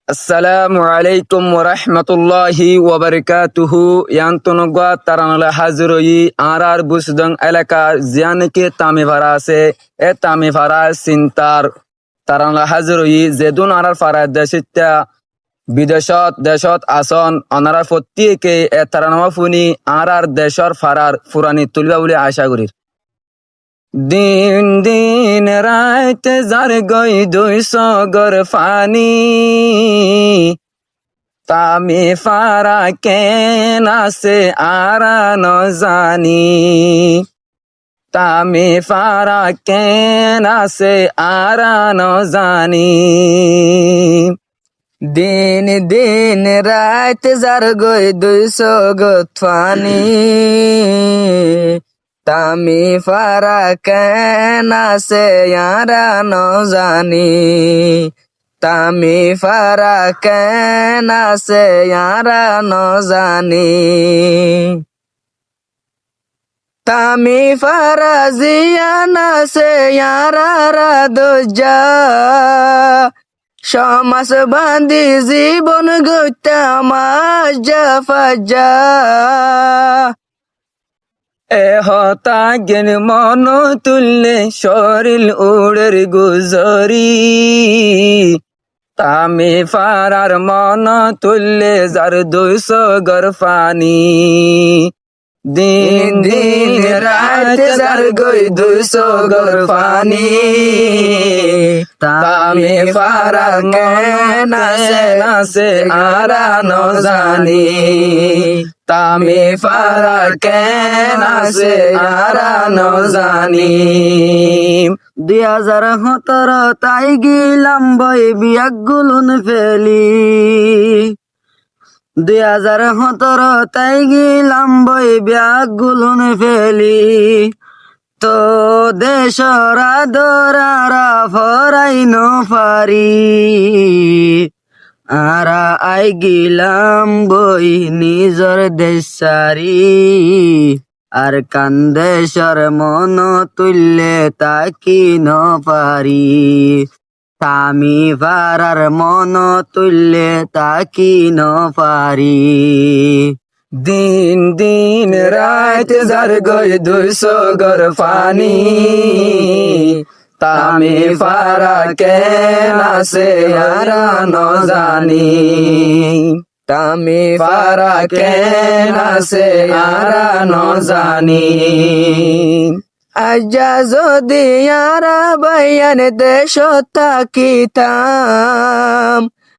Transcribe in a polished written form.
Assalamu alaikum wa rahmatullahi wa barakatuhu. Yantunugwa taranala haziroyi arar busdang elaka ziyanike tamivara ase e tamivara sintar taranala haziroyi zedun arar farad deshitta বিদেশত আসন অনারা প্রত্যেকে এ তারানামা funny আরার দেশর ফারার ফুরানি তুলবা বলে আশা করি। দিন দিন রাত যার গই দুই সগর ফানি তামি ফারা কেন আছে আরা ন জানি তামি ফারা কেন আছে আরা ন জানি দিন দিন রাত যার গই দুই সগত ফানি তামি ফারা কেন আছে ইয়ারা ন জানি তামি ফারা কেন আছে ইয়ারা ন জানি তামি ফারা জিয়ান আছে ইয়ারা দোজা সমাস বান্ধি জীবন গত্যা মাজা ফাজা হতা জ্ঞান মন তুললে শরীর উড়ের গুজরি তামি ফারার মন তুললে যার দুইশ গরফানি দিন দিন রাত যার গই দুইশ গরফানি তামি ফারা কেন আছে আরা ন জানি তামি ফারা কেন আছে আরা ন জানি 2017 তাই গিলাম বই বিয়াক গুলুন ফেলি 2017 তাই গিলাম বই বিয়াক গুলুন ফেলি তো দেশরা দরারা ফরাই ন ফারি আরা আই গিলাম বই নিজর দেশারি আর কান্দেশর মন তুললে তাকি ন পারি তামি ফারার মন তুললে তাকি ন পারি দিন দিন রাত যার গই দুইশ গরফানি তামি ফারা কেন আছে ইয়ারা ন জানি তামি ফারা কেন আছে ইয়ারা ন জানি আজা যদি ইয়ারা বাইয়ান দেশ থাকিতাম